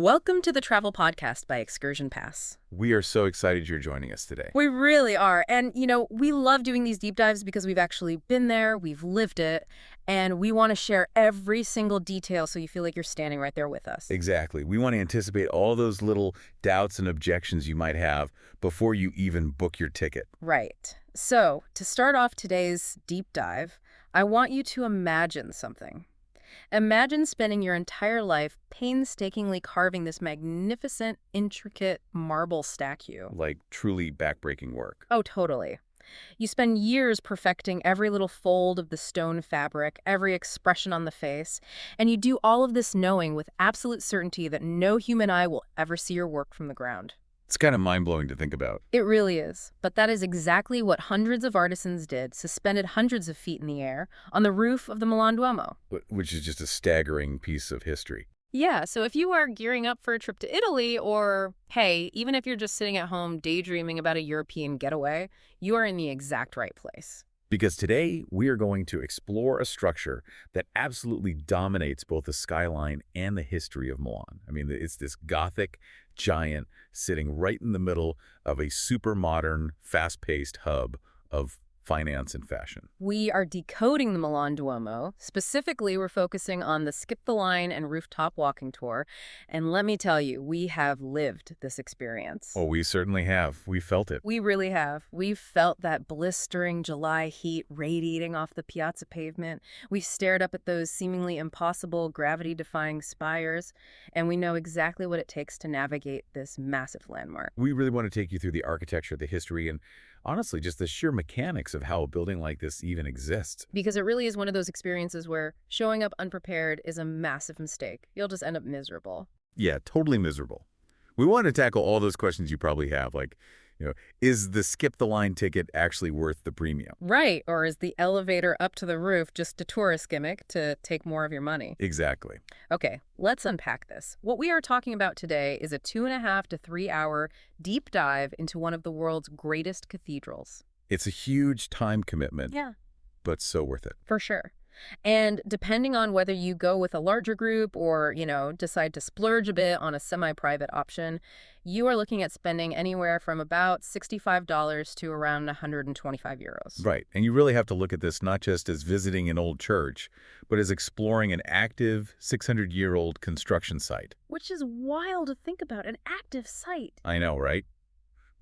Welcome to the Travel Podcast by ExcursionPass. We are so excited you're joining us today. We really are. And, we love doing these deep dives because we've actually been there, we've lived it, and we want to share every single detail so you feel like you're standing right there with us. Exactly. We want to anticipate all those little doubts and objections you might have before you even book your ticket. Right. So, to start off today's deep dive, I want you to imagine something. Imagine spending your entire life painstakingly carving this magnificent, intricate marble statue. Like truly backbreaking work. Oh, totally. You spend years perfecting every little fold of the stone fabric, every expression on the face, and you do all of this knowing with absolute certainty that no human eye will ever see your work from the ground. It's kind of mind-blowing to think about. It really is. But that is exactly what hundreds of artisans did, suspended hundreds of feet in the air, on the roof of the Milan Duomo. Which is just a staggering piece of history. Yeah, so if you are gearing up for a trip to Italy, or, hey, even if you're just sitting at home daydreaming about a European getaway, you are in the exact right place. Because today, we are going to explore a structure that absolutely dominates both the skyline and the history of Milan. I mean, it's this Gothic giant sitting right in the middle of a super modern, fast-paced hub of finance and fashion. We are decoding the Milan Duomo. Specifically, we're focusing on the Skip the Line and Rooftop walking tour. And let me tell you, we have lived this experience. Oh, we certainly have. We felt it. We really have. We've felt that blistering July heat radiating off the piazza pavement. We've stared up at those seemingly impossible gravity-defying spires, and we know exactly what it takes to navigate this massive landmark. We really want to take you through the architecture, the history, and honestly, just the sheer mechanics of how a building like this even exists. Because it really is one of those experiences where showing up unprepared is a massive mistake. You'll just end up miserable. Yeah, totally miserable. We want to tackle all those questions you probably have, like, is the skip the line ticket actually worth the premium? Right, or is the elevator up to the roof just a tourist gimmick to take more of your money? Exactly. Okay, let's unpack this. What we are talking about today is a 2.5 to 3 hour deep dive into one of the world's greatest cathedrals. It's a huge time commitment, Yeah, but so worth it. for sure. And depending on whether you go with a larger group or, decide to splurge a bit on a semi-private option, you are looking at spending anywhere from about $65 to around 125 euros. Right, and you really have to look at this not just as visiting an old church, but as exploring an active 600-year-old construction site. Which is wild to think about, an active site. I know, right?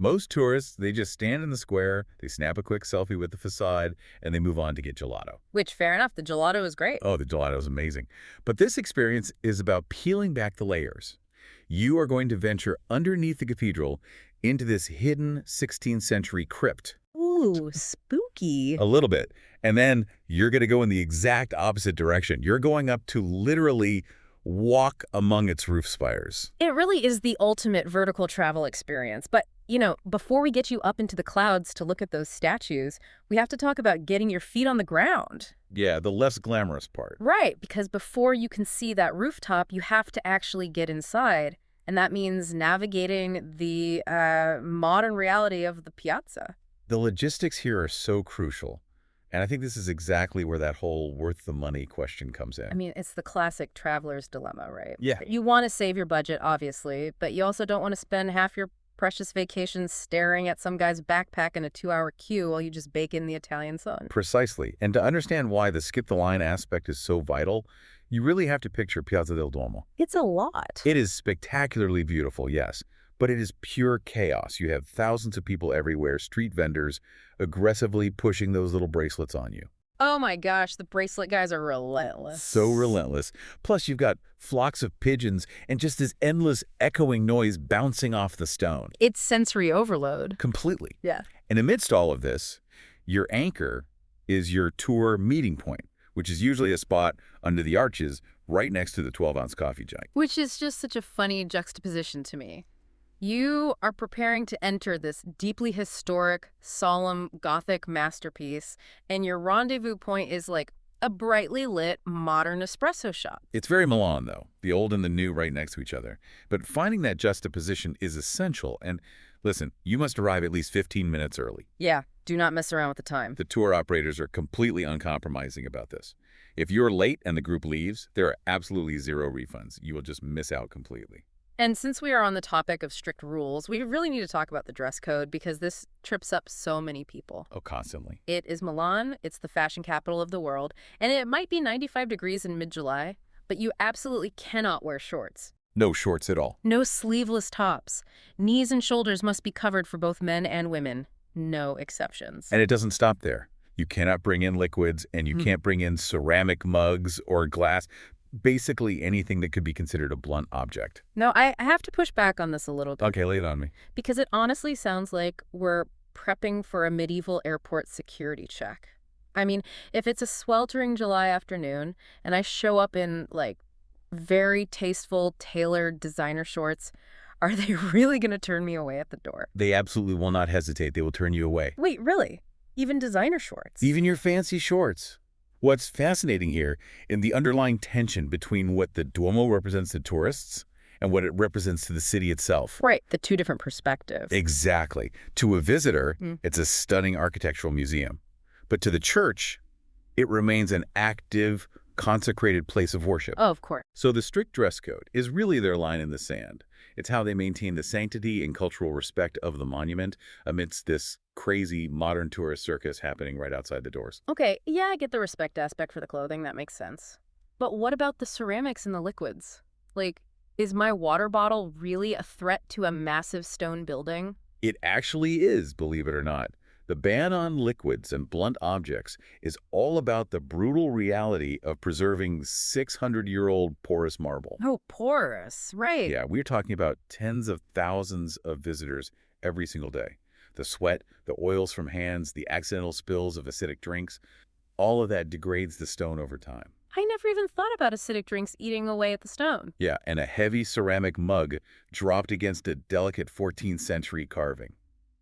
Most tourists, they just stand in the square, they snap a quick selfie with the facade, and they move on to get gelato. Which, fair enough, the gelato is great. Oh, the gelato is amazing. But this experience is about peeling back the layers. You are going to venture underneath the cathedral into this hidden 16th century crypt. Ooh, spooky. A little bit. And then you're going to go in the exact opposite direction. You're going up to literally walk among its roof spires. It really is the ultimate vertical travel experience. But, before we get you up into the clouds to look at those statues, we have to talk about getting your feet on the ground. Yeah, the less glamorous part. Right, because before you can see that rooftop, you have to actually get inside. And that means navigating the modern reality of the piazza. The logistics here are so crucial. And I think this is exactly where that whole worth the money question comes in. I mean, it's the classic traveler's dilemma, right? Yeah. You want to save your budget, obviously, but you also don't want to spend half your precious vacation staring at some guy's backpack in a 2-hour queue while you just bake in the Italian sun. Precisely. And to understand why the skip the line aspect is so vital, you really have to picture Piazza del Duomo. It's a lot. It is spectacularly beautiful, yes, but it is pure chaos. You have thousands of people everywhere, street vendors, aggressively pushing those little bracelets on you. Oh my gosh, the bracelet guys are relentless. So relentless. Plus, you've got flocks of pigeons and just this endless echoing noise bouncing off the stone. It's sensory overload. Completely. Yeah. And amidst all of this, your anchor is your tour meeting point, which is usually a spot under the arches right next to the 12-ounce coffee jug. Which is just such a funny juxtaposition to me. You are preparing to enter this deeply historic, solemn, Gothic masterpiece, and your rendezvous point is like a brightly lit, modern espresso shop. It's very Milan, though, the old and the new right next to each other. But finding that juxtaposition is essential. And listen, you must arrive at least 15 minutes early. Yeah, do not mess around with the time. The tour operators are completely uncompromising about this. If you're late and the group leaves, there are absolutely zero refunds. You will just miss out completely. And since we are on the topic of strict rules, we really need to talk about the dress code because this trips up so many people. Oh, constantly. It is Milan, it's the fashion capital of the world, and it might be 95 degrees in mid-July, but you absolutely cannot wear shorts. No shorts at all. No sleeveless tops. Knees and shoulders must be covered for both men and women. No exceptions. And it doesn't stop there. You cannot bring in liquids, and you can't bring in ceramic mugs or glass, basically anything that could be considered a blunt object. No, I have to push back on this a little bit. Okay, lay it on me. Because it honestly sounds like we're prepping for a medieval airport security check. I mean, if it's a sweltering July afternoon and I show up in, like, very tasteful, tailored designer shorts, are they really going to turn me away at the door? They absolutely will not hesitate. They will turn you away. Wait, really? Even designer shorts? Even your fancy shorts. What's fascinating here in the underlying tension between what the Duomo represents to tourists and what it represents to the city itself. Right, the two different perspectives. Exactly. To a visitor, it's a stunning architectural museum. But to the church, it remains an active, consecrated place of worship. Oh, of course. So the strict dress code is really their line in the sand. It's how they maintain the sanctity and cultural respect of the monument amidst this crazy modern tourist circus happening right outside the doors. Okay, yeah, I get the respect aspect for the clothing. That makes sense. But what about the ceramics and the liquids? Like, is my water bottle really a threat to a massive stone building? It actually is, believe it or not. The ban on liquids and blunt objects is all about the brutal reality of preserving 600-year-old porous marble. Oh, porous, right. Yeah, we're talking about tens of thousands of visitors every single day. The sweat, the oils from hands, the accidental spills of acidic drinks, all of that degrades the stone over time. I never even thought about acidic drinks eating away at the stone. Yeah, and a heavy ceramic mug dropped against a delicate 14th century carving.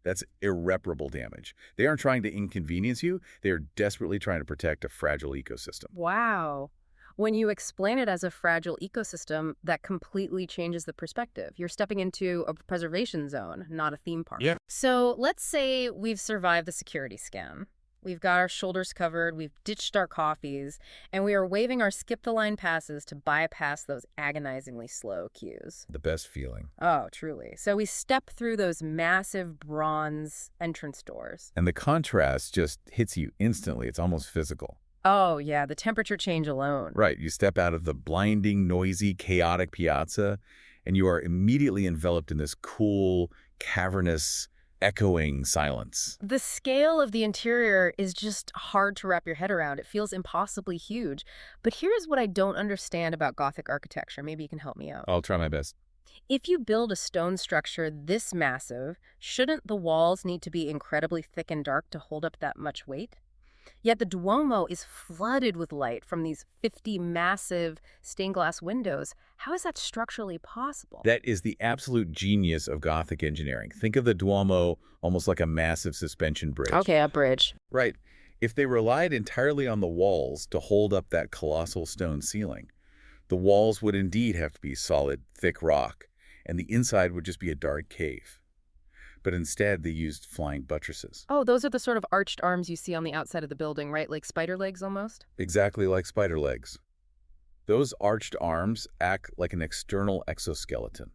That's irreparable damage. They aren't trying to inconvenience you. They are desperately trying to protect a fragile ecosystem. Wow. When you explain it as a fragile ecosystem, that completely changes the perspective. You're stepping into a preservation zone, not a theme park. Yeah. So let's say we've survived the security scan. We've got our shoulders covered, we've ditched our coffees, and we are waving our skip-the-line passes to bypass those agonizingly slow queues. The best feeling. Oh, truly. So we step through those massive bronze entrance doors. And the contrast just hits you instantly. It's almost physical. Oh, yeah, the temperature change alone. Right. You step out of the blinding, noisy, chaotic piazza, and you are immediately enveloped in this cool, cavernous, echoing silence. The scale of the interior is just hard to wrap your head around. It feels impossibly huge. But here's what I don't understand about Gothic architecture. Maybe you can help me out. I'll try my best. If you build a stone structure this massive, shouldn't the walls need to be incredibly thick and dark to hold up that much weight? Yet the Duomo is flooded with light from these 50 massive stained glass windows. How is that structurally possible? That is the absolute genius of Gothic engineering. Think of the Duomo almost like a massive suspension bridge. Okay, a bridge. Right. If they relied entirely on the walls to hold up that colossal stone ceiling, the walls would indeed have to be solid, thick rock, and the inside would just be a dark cave. But instead, they used flying buttresses. Oh, those are the sort of arched arms you see on the outside of the building, right? Like spider legs almost? Exactly like spider legs. Those arched arms act like an external exoskeleton.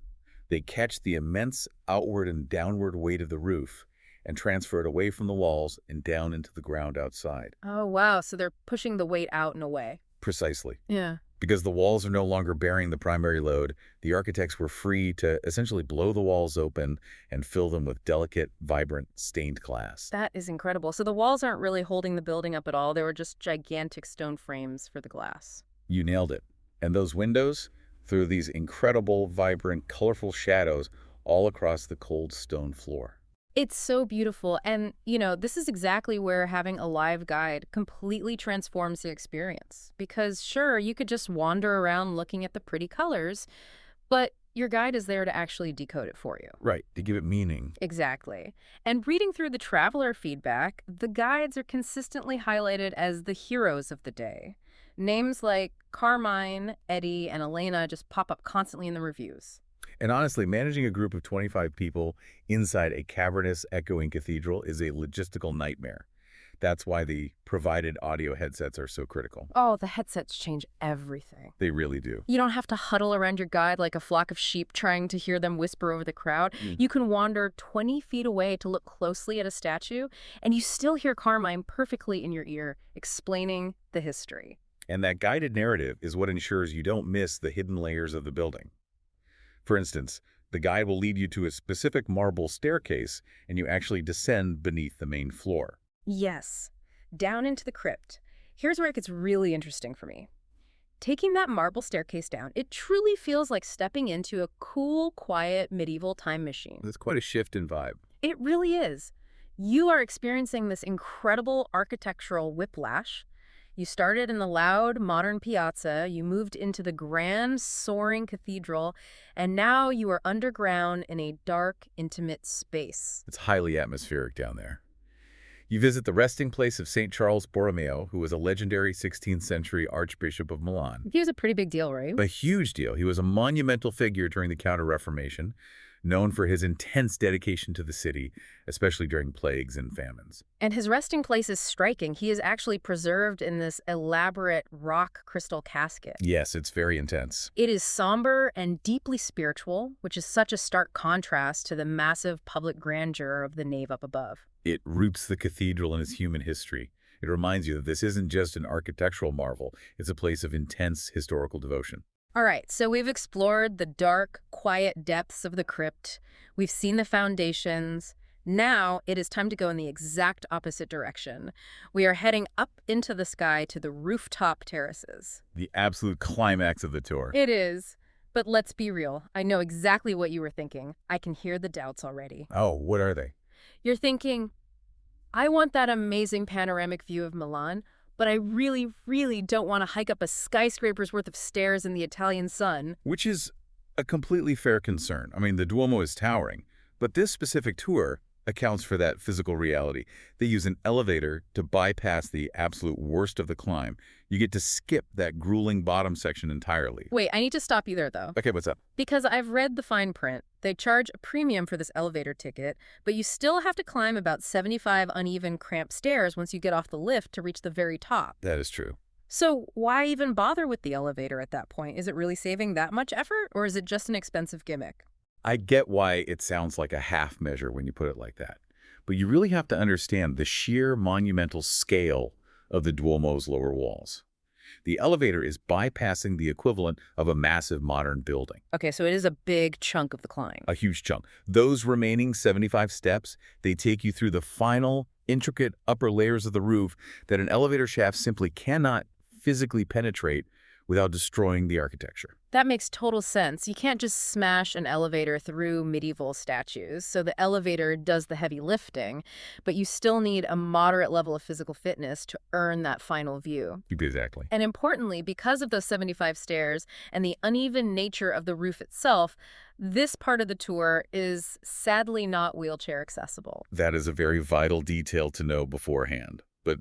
They catch the immense outward and downward weight of the roof and transfer it away from the walls and down into the ground outside. Oh, wow. So they're pushing the weight out and away. Precisely. Yeah. Because the walls are no longer bearing the primary load, the architects were free to essentially blow the walls open and fill them with delicate, vibrant, stained glass. That is incredible. So the walls aren't really holding the building up at all. They were just gigantic stone frames for the glass. You nailed it. And those windows threw these incredible, vibrant, colorful shadows all across the cold stone floor. It's so beautiful. And, this is exactly where having a live guide completely transforms the experience. Because, sure, you could just wander around looking at the pretty colors, but your guide is there to actually decode it for you. Right, to give it meaning. Exactly. And reading through the traveler feedback, the guides are consistently highlighted as the heroes of the day. Names like Carmine, Eddie, and Elena just pop up constantly in the reviews. And honestly, managing a group of 25 people inside a cavernous, echoing cathedral is a logistical nightmare. That's why the provided audio headsets are so critical. Oh, the headsets change everything. They really do. You don't have to huddle around your guide like a flock of sheep trying to hear them whisper over the crowd. You can wander 20 feet away to look closely at a statue, and you still hear Carmine perfectly in your ear, explaining the history. And that guided narrative is what ensures you don't miss the hidden layers of the building. For instance, the guide will lead you to a specific marble staircase, and you actually descend beneath the main floor. Yes, down into the crypt. Here's where it gets really interesting for me. Taking that marble staircase down, it truly feels like stepping into a cool, quiet, medieval time machine. That's quite a shift in vibe. It really is. You are experiencing this incredible architectural whiplash. You started in the loud, modern piazza, you moved into the grand, soaring cathedral, and now you are underground in a dark, intimate space. It's highly atmospheric down there. You visit the resting place of St. Charles Borromeo, who was a legendary 16th century Archbishop of Milan. He was a pretty big deal, right? A huge deal. He was a monumental figure during the Counter-Reformation, known for his intense dedication to the city, especially during plagues and famines. And his resting place is striking. He is actually preserved in this elaborate rock crystal casket. Yes, it's very intense. It is somber and deeply spiritual, which is such a stark contrast to the massive public grandeur of the nave up above. It roots the cathedral in its human history. It reminds you that this isn't just an architectural marvel, it's a place of intense historical devotion. All right, so we've explored the dark, quiet depths of the crypt. We've seen the foundations. Now it is time to go in the exact opposite direction. We are heading up into the sky to the rooftop terraces. The absolute climax of the tour. It is. But let's be real. I know exactly what you were thinking. I can hear the doubts already. Oh, what are they? You're thinking, I want that amazing panoramic view of Milan, but I really, really don't want to hike up a skyscraper's worth of stairs in the Italian sun. Which is a completely fair concern. I mean, the Duomo is towering, but this specific tour accounts for that physical reality. They use an elevator to bypass the absolute worst of the climb. You get to skip that grueling bottom section entirely. Wait, I need to stop you there, though. Okay, what's up? Because I've read the fine print. They charge a premium for this elevator ticket, but you still have to climb about 75 uneven, cramped stairs once you get off the lift to reach the very top. That is true. So why even bother with the elevator at that point? Is it really saving that much effort, or is it just an expensive gimmick? I get why it sounds like a half measure when you put it like that. But you really have to understand the sheer monumental scale of the Duomo's lower walls. The elevator is bypassing the equivalent of a massive modern building. Okay, so it is a big chunk of the climb. A huge chunk. Those remaining 75 steps, they take you through the final, intricate upper layers of the roof that an elevator shaft simply cannot physically penetrate without destroying the architecture. That makes total sense. You can't just smash an elevator through medieval statues, so the elevator does the heavy lifting, but you still need a moderate level of physical fitness to earn that final view. Exactly. And importantly, because of those 75 stairs and the uneven nature of the roof itself, this part of the tour is sadly not wheelchair accessible. That is a very vital detail to know beforehand. But,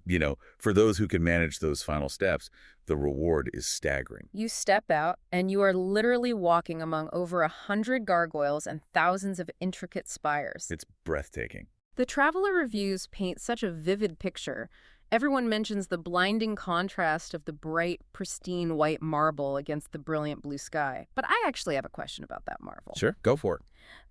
for those who can manage those final steps, the reward is staggering. You step out, and you are literally walking among over 100 gargoyles and thousands of intricate spires. It's breathtaking. The traveler reviews paint such a vivid picture. Everyone mentions the blinding contrast of the bright, pristine white marble against the brilliant blue sky. But I actually have a question about that marble. Sure, go for it.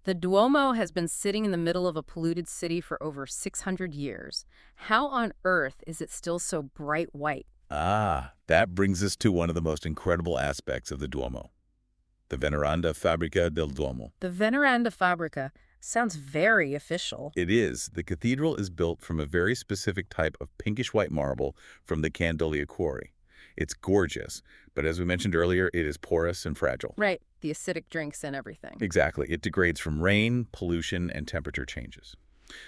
The Duomo has been sitting in the middle of a polluted city for over 600 years. How on earth is it still so bright white? Ah, that brings us to one of the most incredible aspects of the Duomo, the Veneranda Fabbrica del Duomo. The Veneranda Fabbrica sounds very official. It is. The cathedral is built from a very specific type of pinkish-white marble from the Candolia quarry. It's gorgeous, but as we mentioned earlier, it is porous and fragile. Right, the acidic drinks and everything. Exactly. It degrades from rain, pollution, and temperature changes.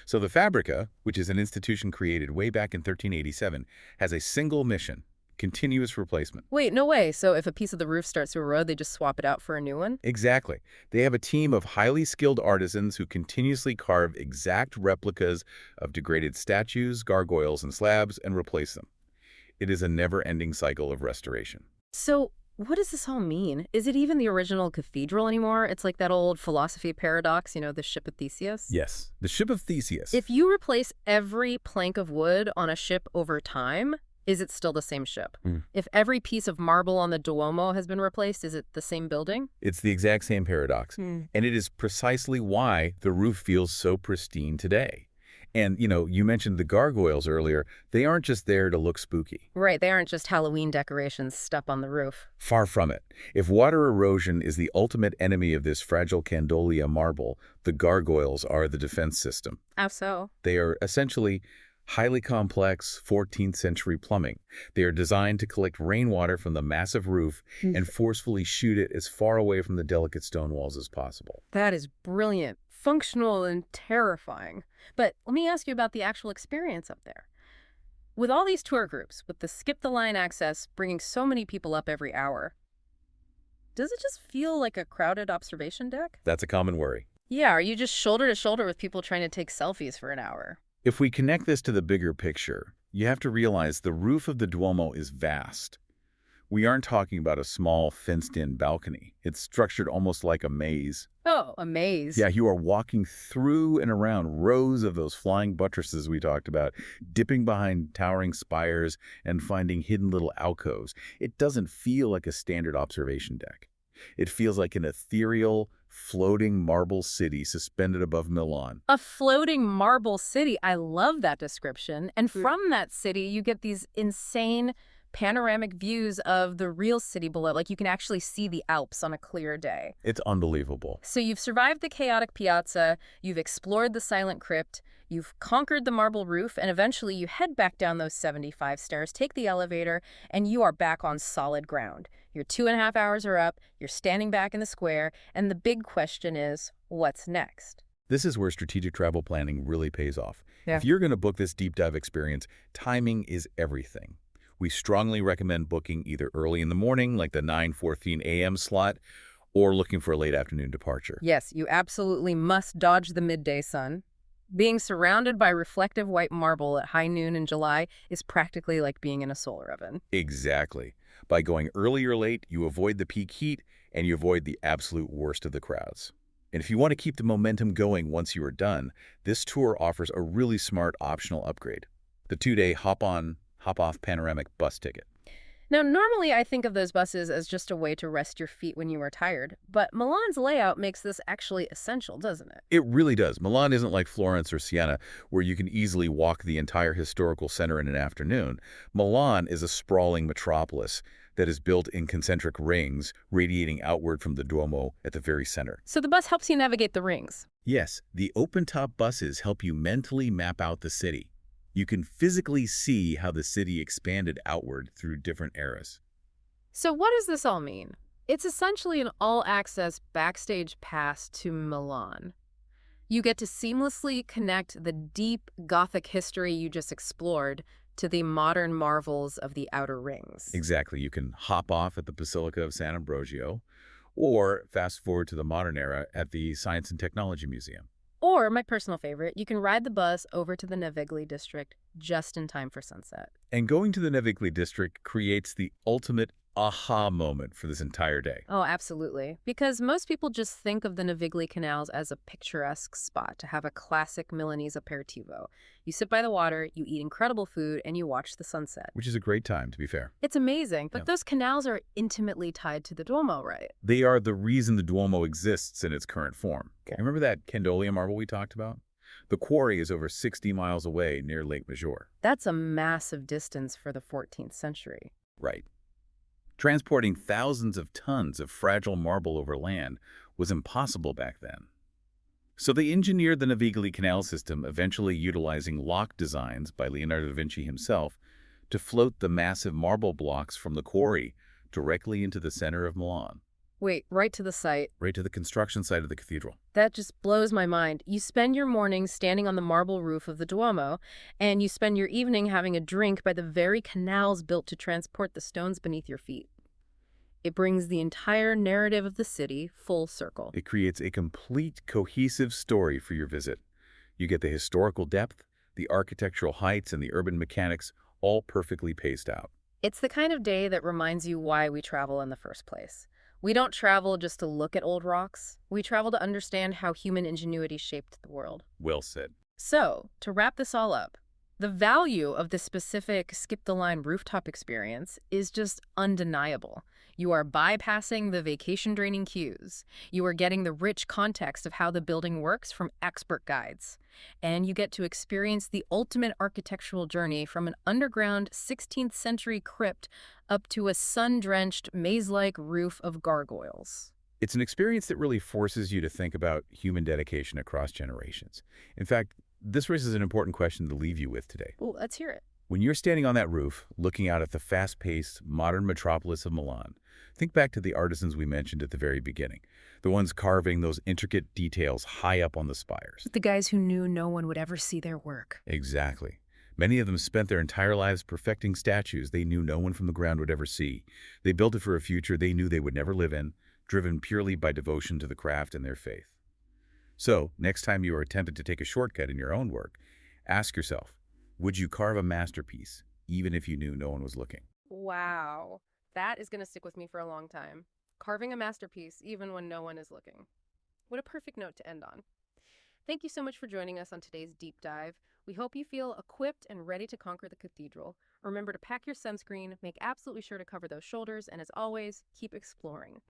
So the Fabbrica, which is an institution created way back in 1387, has a single mission: continuous replacement. Wait, no way. So if a piece of the roof starts to erode, they just swap it out for a new one? Exactly. They have a team of highly skilled artisans who continuously carve exact replicas of degraded statues, gargoyles, and slabs and replace them. It is a never-ending cycle of restoration. So What does this all mean? Is it even the original cathedral anymore? It's like that old philosophy paradox, the ship of Theseus. Yes, the ship of Theseus. If you replace every plank of wood on a ship over time, is it still the same ship? Mm. If every piece of marble on the Duomo has been replaced, is it the same building? It's the exact same paradox. Hmm. And it is precisely why the roof feels so pristine today. And, you mentioned the gargoyles earlier. They aren't just there to look spooky. Right, they aren't just Halloween decorations stuck on the roof. Far from it. If water erosion is the ultimate enemy of this fragile Candolia marble, the gargoyles are the defense system. How so? They are essentially highly complex 14th century plumbing. They are designed to collect rainwater from the massive roof and forcefully shoot it as far away from the delicate stone walls as possible. That is brilliant, functional, and terrifying. But let me ask you about the actual experience up there. With all these tour groups, with the skip-the-line access bringing so many people up every hour, does it just feel like a crowded observation deck? That's a common worry. Yeah, are you just shoulder to shoulder with people trying to take selfies for an hour? If we connect this to the bigger picture, you have to realize the roof of the Duomo is vast. We aren't talking about a small, fenced-in balcony. It's structured almost like a maze. Oh, a maze. Yeah, you are walking through and around rows of those flying buttresses we talked about, dipping behind towering spires and finding hidden little alcoves. It doesn't feel like a standard observation deck. It feels like an ethereal, floating marble city suspended above Milan. A floating marble city. I love that description. And from that city, you get these insane panoramic views of the real city below. Like you can actually see the Alps on a clear day. It's unbelievable. So you've survived the chaotic piazza, you've explored the silent crypt, you've conquered the marble roof, and eventually you head back down those 75 stairs, take the elevator, and you are back on solid ground. Your 2.5 hours are up, you're standing back in the square, and the big question is, what's next? This is where strategic travel planning really pays off. Yeah. If you're going to book this deep dive experience, timing is everything. We strongly recommend booking either early in the morning, like the 9:14 a.m. slot, or looking for a late afternoon departure. Yes, you absolutely must dodge the midday sun. Being surrounded by reflective white marble at high noon in July is practically like being in a solar oven. Exactly. By going early or late, you avoid the peak heat and you avoid the absolute worst of the crowds. And if you want to keep the momentum going once you are done, this tour offers a really smart optional upgrade. The 2-day hop-on, hop-off panoramic bus ticket. Now, normally I think of those buses as just a way to rest your feet when you are tired, but Milan's layout makes this actually essential, doesn't it? It really does. Milan isn't like Florence or Siena, where you can easily walk the entire historical center in an afternoon. Milan is a sprawling metropolis that is built in concentric rings, radiating outward from the Duomo at the very center. So the bus helps you navigate the rings. Yes, the open-top buses help you mentally map out the city. You can physically see how the city expanded outward through different eras. So what does this all mean? It's essentially an all-access backstage pass to Milan. You get to seamlessly connect the deep Gothic history you just explored to the modern marvels of the outer rings. Exactly. You can hop off at the Basilica of San Ambrogio, or fast forward to the modern era at the Science and Technology Museum. Or, my personal favorite, you can ride the bus over to the Navigli district just in time for sunset. And going to the Navigli district creates the ultimate aha moment for this entire day. Oh, absolutely. Because most people just think of the Navigli canals as a picturesque spot to have a classic Milanese aperitivo. You sit by the water, you eat incredible food, and you watch the sunset. Which is a great time, to be fair. It's amazing, but Yeah. those canals are intimately tied to the Duomo, right? They are the reason the Duomo exists in its current form. Okay. Remember that Candolia marble we talked about? The quarry is over 60 miles away near Lake Maggiore. That's a massive distance for the 14th century. Right. Transporting thousands of tons of fragile marble over land was impossible back then. So they engineered the Navigli canal system, eventually utilizing lock designs by Leonardo da Vinci himself to float the massive marble blocks from the quarry directly into the center of Milan, Wait, right to the site. right to the construction site of the cathedral. That just blows my mind. You spend your mornings standing on the marble roof of the Duomo, and you spend your evening having a drink by the very canals built to transport the stones beneath your feet. It brings the entire narrative of the city full circle. It creates a complete, cohesive story for your visit. You get the historical depth, the architectural heights, and the urban mechanics all perfectly paced out. It's the kind of day that reminds you why we travel in the first place. We don't travel just to look at old rocks. We travel to understand how human ingenuity shaped the world. Well said. So, to wrap this all up, the value of this specific skip the line rooftop experience is just undeniable. You are bypassing the vacation draining queues. You are getting the rich context of how the building works from expert guides. And you get to experience the ultimate architectural journey from an underground 16th century crypt up to a sun-drenched, maze-like roof of gargoyles. It's an experience that really forces you to think about human dedication across generations. In fact, this raises an important question to leave you with today. Well, let's hear it. When you're standing on that roof, looking out at the fast-paced, modern metropolis of Milan, think back to the artisans we mentioned at the very beginning, the ones carving those intricate details high up on the spires. The guys who knew no one would ever see their work. Exactly. Many of them spent their entire lives perfecting statues they knew no one from the ground would ever see. They built it for a future they knew they would never live in, driven purely by devotion to the craft and their faith. So, next time you are tempted to take a shortcut in your own work, ask yourself, would you carve a masterpiece, even if you knew no one was looking? Wow, that is going to stick with me for a long time. Carving a masterpiece even when no one is looking. What a perfect note to end on. Thank you so much for joining us on today's deep dive. We hope you feel equipped and ready to conquer the cathedral. Remember to pack your sunscreen, make absolutely sure to cover those shoulders, and as always, keep exploring.